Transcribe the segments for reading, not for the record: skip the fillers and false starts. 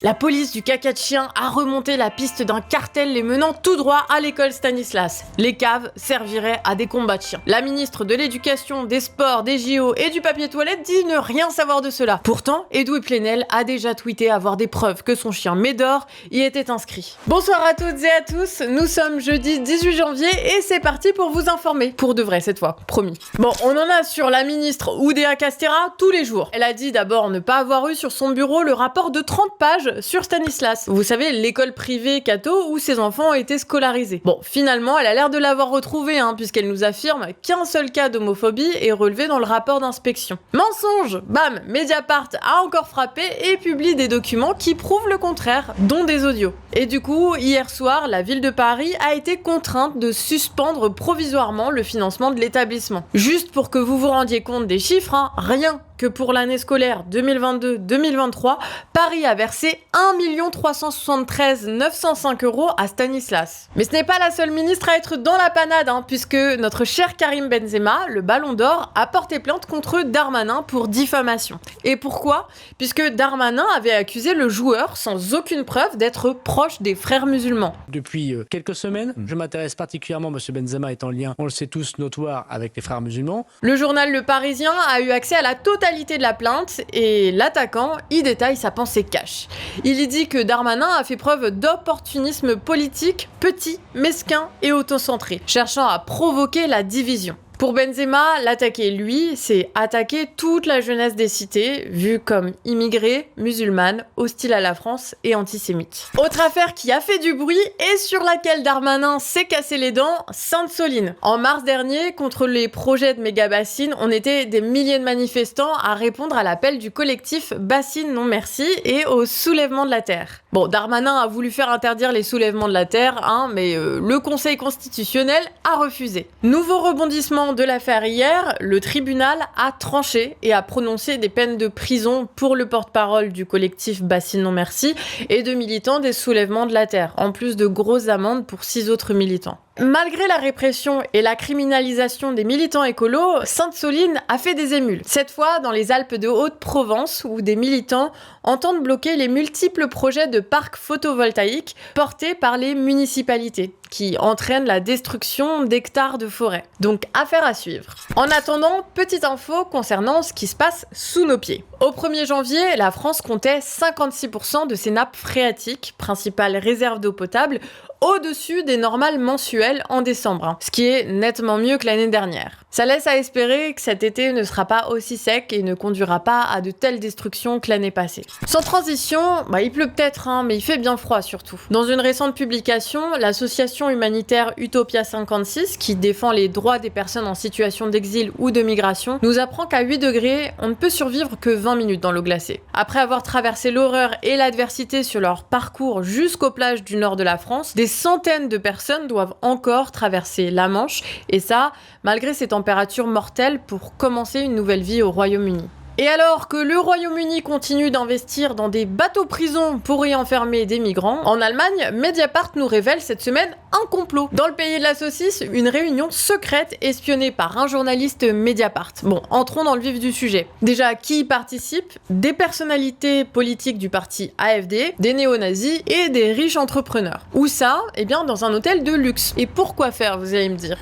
La police du caca de chien a remonté la piste d'un cartel les menant tout droit à l'école Stanislas. Les caves serviraient à des combats de chiens. La ministre de l'Éducation, des Sports, des JO et du papier toilette dit ne rien savoir de cela. Pourtant, Edoui Plenel a déjà tweeté avoir des preuves que son chien Médor y était inscrit. Bonsoir à toutes et à tous, nous sommes jeudi 18 janvier et c'est parti pour vous informer. Pour de vrai cette fois, promis. Bon, on en a sur la ministre Oudéa Castéra tous les jours. Elle a dit d'abord ne pas avoir eu sur son bureau le rapport de 30 pages sur Stanislas. Vous savez, l'école privée catho où ses enfants ont été scolarisés. Bon, finalement, elle a l'air de l'avoir retrouvé, puisqu'elle nous affirme qu'un seul cas d'homophobie est relevé dans le rapport d'inspection. Mensonge! Bam! Mediapart a encore frappé et publie des documents qui prouvent le contraire, dont des audios. Et du coup, hier soir, la ville de Paris a été contrainte de suspendre provisoirement le financement de l'établissement. Juste pour que vous vous rendiez compte des chiffres, rien que pour l'année scolaire 2022-2023, Paris a versé 1 373 905 € à Stanislas. Mais ce n'est pas la seule ministre à être dans la panade, puisque notre cher Karim Benzema, le Ballon d'Or, a porté plainte contre Darmanin pour diffamation. Et pourquoi ? Puisque Darmanin avait accusé le joueur, sans aucune preuve, d'être proche des frères musulmans. Depuis quelques semaines, je m'intéresse particulièrement, M. Benzema est en lien, on le sait tous, notoire avec les frères musulmans. Le journal Le Parisien a eu accès à la totalité de la plainte et l'attaquant y détaille sa pensée cash. Il y dit que Darmanin a fait preuve d'opportunisme politique, petit, mesquin et autocentré, cherchant à provoquer la division. Pour Benzema, l'attaquer lui, c'est attaquer toute la jeunesse des cités, vue comme immigrée, musulmane, hostile à la France et antisémite. Autre affaire qui a fait du bruit et sur laquelle Darmanin s'est cassé les dents, Sainte-Soline. En mars dernier, contre les projets de méga-bassines, on était des milliers de manifestants à répondre à l'appel du collectif Bassines non merci et au soulèvement de la terre. Bon, Darmanin a voulu faire interdire les soulèvements de la terre, mais le Conseil constitutionnel a refusé. Nouveau rebondissement de l'affaire hier, le tribunal a tranché et a prononcé des peines de prison pour le porte-parole du collectif Bassines non merci et de militants des soulèvements de la terre, en plus de grosses amendes pour 6 autres militants. Malgré la répression et la criminalisation des militants écolos, Sainte-Soline a fait des émules. Cette fois dans les Alpes de Haute-Provence où des militants entendent bloquer les multiples projets de parcs photovoltaïques portés par les municipalités, qui entraînent la destruction d'hectares de forêt. Donc affaire à suivre. En attendant, petite info concernant ce qui se passe sous nos pieds. Au 1er janvier, la France comptait 56% de ses nappes phréatiques, principales réserves d'eau potable, au-dessus des normales mensuelles en décembre, ce qui est nettement mieux que l'année dernière. Ça laisse à espérer que cet été ne sera pas aussi sec et ne conduira pas à de telles destructions que l'année passée. Sans transition, il pleut peut-être, mais il fait bien froid surtout. Dans une récente publication, l'association humanitaire Utopia 56, qui défend les droits des personnes en situation d'exil ou de migration, nous apprend qu'à 8 degrés, on ne peut survivre que 20 minutes dans l'eau glacée. Après avoir traversé l'horreur et l'adversité sur leur parcours jusqu'aux plages du nord de la France, des centaines de personnes doivent encore traverser la Manche, et ça, malgré ces températures mortelles pour commencer une nouvelle vie au Royaume-Uni. Et alors que le Royaume-Uni continue d'investir dans des bateaux-prisons pour y enfermer des migrants, en Allemagne, Mediapart nous révèle cette semaine un complot. Dans le pays de la saucisse, une réunion secrète espionnée par un journaliste Mediapart. Bon, entrons dans le vif du sujet. Déjà, qui y participe ? Des personnalités politiques du parti AfD, des néo-nazis et des riches entrepreneurs. Où ça ? Dans un hôtel de luxe. Et pourquoi faire, vous allez me dire ?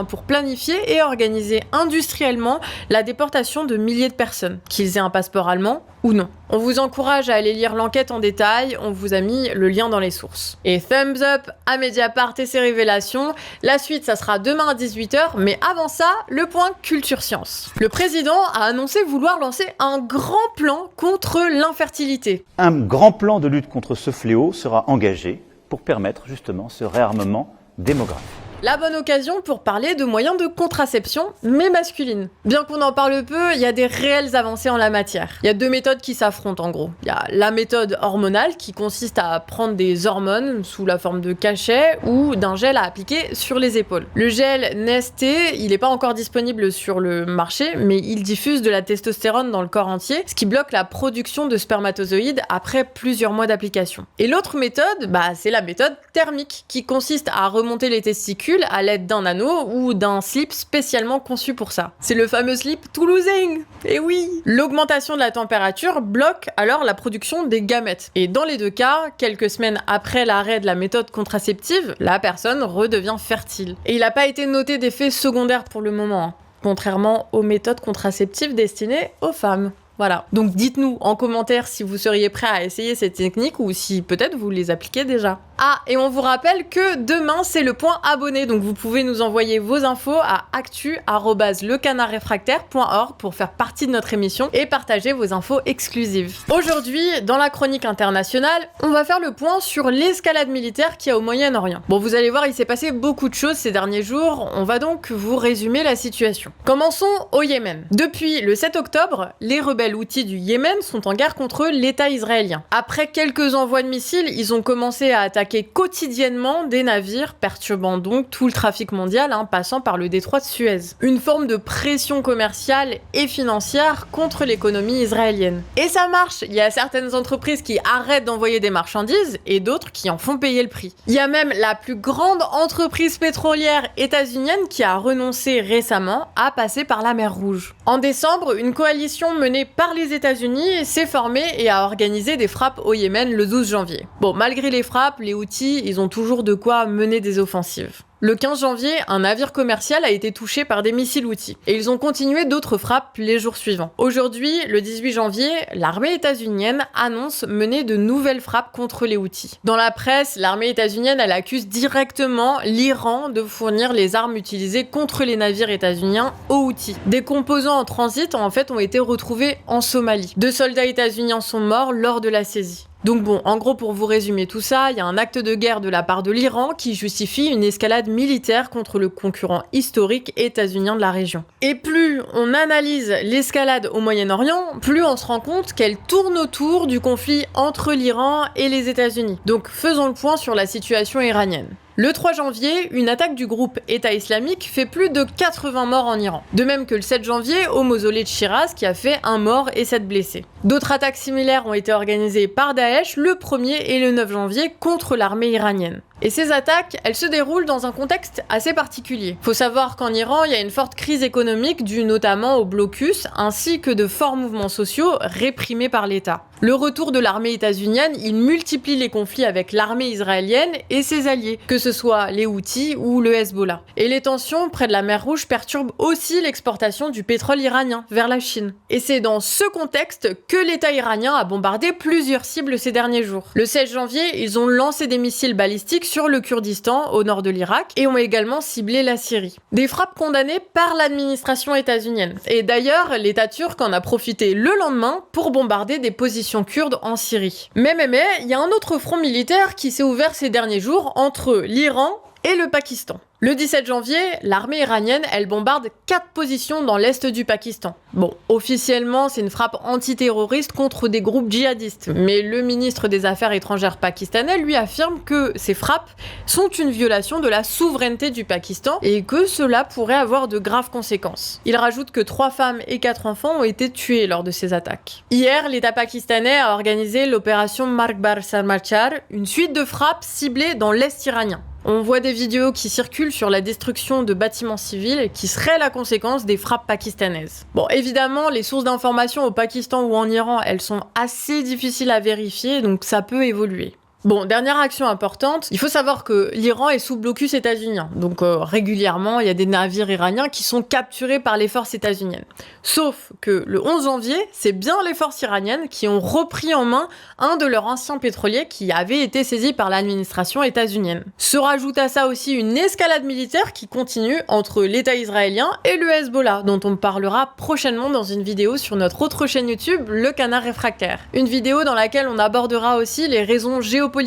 Pour planifier et organiser industriellement la déportation de milliers de personnes, qu'ils aient un passeport allemand ou non. On vous encourage à aller lire l'enquête en détail, on vous a mis le lien dans les sources. Et thumbs up à Mediapart et ses révélations. La suite, ça sera demain à 18h, mais avant ça, le point culture science. Le président a annoncé vouloir lancer un grand plan contre l'infertilité. Un grand plan de lutte contre ce fléau sera engagé pour permettre justement ce réarmement démographique. La bonne occasion pour parler de moyens de contraception, mais masculines. Bien qu'on en parle peu, il y a des réelles avancées en la matière. Il y a 2 méthodes qui s'affrontent en gros. Il y a la méthode hormonale qui consiste à prendre des hormones sous la forme de cachets ou d'un gel à appliquer sur les épaules. Le gel Nesté, il n'est pas encore disponible sur le marché, mais il diffuse de la testostérone dans le corps entier, ce qui bloque la production de spermatozoïdes après plusieurs mois d'application. Et l'autre méthode, c'est la méthode thermique qui consiste à remonter les testicules circulent à l'aide d'un anneau ou d'un slip spécialement conçu pour ça. C'est le fameux slip toulousain. Et oui. L'augmentation de la température bloque alors la production des gamètes. Et dans les deux cas, quelques semaines après l'arrêt de la méthode contraceptive, la personne redevient fertile. Et il n'a pas été noté d'effets secondaires pour le moment, hein, contrairement aux méthodes contraceptives destinées aux femmes. Voilà. Donc dites-nous en commentaire si vous seriez prêt à essayer cette technique ou si peut-être vous les appliquez déjà. Ah, et on vous rappelle que demain c'est le point abonné, donc vous pouvez nous envoyer vos infos à actu@lecanardrefractaire.org pour faire partie de notre émission et partager vos infos exclusives. Aujourd'hui, dans la chronique internationale, on va faire le point sur l'escalade militaire qu'il y a au Moyen-Orient. Bon, vous allez voir, il s'est passé beaucoup de choses ces derniers jours, on va donc vous résumer la situation. Commençons au Yémen. Depuis le 7 octobre, les rebelles houthis du Yémen sont en guerre contre l'État israélien. Après quelques envois de missiles, ils ont commencé à attaquer quotidiennement des navires, perturbant donc tout le trafic mondial, passant par le détroit de Suez. Une forme de pression commerciale et financière contre l'économie israélienne. Et ça marche, il y a certaines entreprises qui arrêtent d'envoyer des marchandises et d'autres qui en font payer le prix. Il y a même la plus grande entreprise pétrolière états-unienne qui a renoncé récemment à passer par la mer Rouge. En décembre, une coalition menée par les États-Unis s'est formée et a organisé des frappes au Yémen le 12 janvier. Bon, malgré les frappes, les Houthis, ils ont toujours de quoi mener des offensives. Le 15 janvier, un navire commercial a été touché par des missiles Houthis et ils ont continué d'autres frappes les jours suivants. Aujourd'hui, le 18 janvier, l'armée états-unienne annonce mener de nouvelles frappes contre les Houthis. Dans la presse, l'armée états-unienne elle accuse directement l'Iran de fournir les armes utilisées contre les navires états-uniens aux Houthis. Des composants en transit en fait ont été retrouvés en Somalie. 2 soldats états-uniens sont morts lors de la saisie. Donc bon, en gros, pour vous résumer tout ça, il y a un acte de guerre de la part de l'Iran qui justifie une escalade militaire contre le concurrent historique états-unien de la région. Et plus on analyse l'escalade au Moyen-Orient, plus on se rend compte qu'elle tourne autour du conflit entre l'Iran et les États-Unis. Donc faisons le point sur la situation iranienne. Le 3 janvier, une attaque du groupe État islamique fait plus de 80 morts en Iran. De même que le 7 janvier, au mausolée de Shiraz, qui a fait 1 mort et 7 blessés. D'autres attaques similaires ont été organisées par Daesh le 1er et le 9 janvier contre l'armée iranienne. Et ces attaques, elles se déroulent dans un contexte assez particulier. Faut savoir qu'en Iran, il y a une forte crise économique due notamment au blocus, ainsi que de forts mouvements sociaux réprimés par l'État. Le retour de l'armée états-unienne, il multiplie les conflits avec l'armée israélienne et ses alliés, que ce soit les Houthis ou le Hezbollah. Et les tensions près de la mer Rouge perturbent aussi l'exportation du pétrole iranien vers la Chine. Et c'est dans ce contexte que l'État iranien a bombardé plusieurs cibles ces derniers jours. Le 16 janvier, ils ont lancé des missiles balistiques sur le Kurdistan, au nord de l'Irak, et ont également ciblé la Syrie. Des frappes condamnées par l'administration états-unienne. Et d'ailleurs, l'État turc en a profité le lendemain pour bombarder des positions kurdes en Syrie. Mais, il y a un autre front militaire qui s'est ouvert ces derniers jours entre l'Iran et le Pakistan. Le 17 janvier, l'armée iranienne, elle bombarde 4 positions dans l'est du Pakistan. Bon, officiellement, c'est une frappe antiterroriste contre des groupes djihadistes, mais le ministre des Affaires étrangères pakistanais, lui, affirme que ces frappes sont une violation de la souveraineté du Pakistan et que cela pourrait avoir de graves conséquences. Il rajoute que 3 femmes et 4 enfants ont été tués lors de ces attaques. Hier, l'État pakistanais a organisé l'opération Markbar Samachar, une suite de frappes ciblées dans l'est iranien. On voit des vidéos qui circulent sur la destruction de bâtiments civils qui seraient la conséquence des frappes pakistanaises. Bon, évidemment, les sources d'information au Pakistan ou en Iran, elles sont assez difficiles à vérifier, donc ça peut évoluer. Bon, dernière action importante, il faut savoir que l'Iran est sous blocus états-unien, donc régulièrement il y a des navires iraniens qui sont capturés par les forces états-uniennes. Sauf que le 11 janvier, c'est bien les forces iraniennes qui ont repris en main un de leurs anciens pétroliers qui avait été saisi par l'administration états-unienne. Se rajoute à ça aussi une escalade militaire qui continue entre l'État israélien et le Hezbollah, dont on parlera prochainement dans une vidéo sur notre autre chaîne YouTube, Le Canard Réfractaire. Une vidéo dans laquelle on abordera aussi les raisons géopolitiques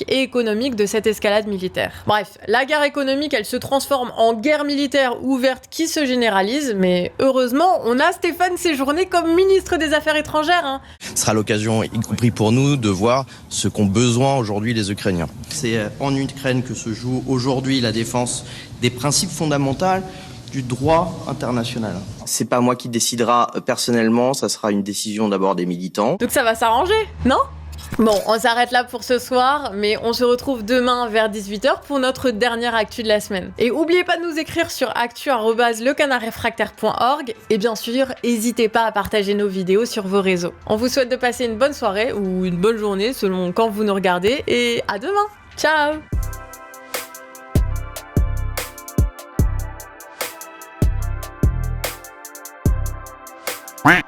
et économique de cette escalade militaire. Bref, la guerre économique, elle se transforme en guerre militaire ouverte qui se généralise, mais heureusement, on a Stéphane Séjourné comme ministre des Affaires étrangères. Ce sera l'occasion, y compris pour nous, de voir ce qu'ont besoin aujourd'hui les Ukrainiens. C'est en Ukraine que se joue aujourd'hui la défense des principes fondamentaux du droit international. C'est pas moi qui décidera personnellement, ça sera une décision d'abord des militants. Donc ça va s'arranger, non ? Bon, on s'arrête là pour ce soir, mais on se retrouve demain vers 18h pour notre dernière actu de la semaine. Et n'oubliez pas de nous écrire sur actu@lecanardrefractaire.org et bien sûr, n'hésitez pas à partager nos vidéos sur vos réseaux. On vous souhaite de passer une bonne soirée ou une bonne journée selon quand vous nous regardez et à demain. Ciao! Ouais.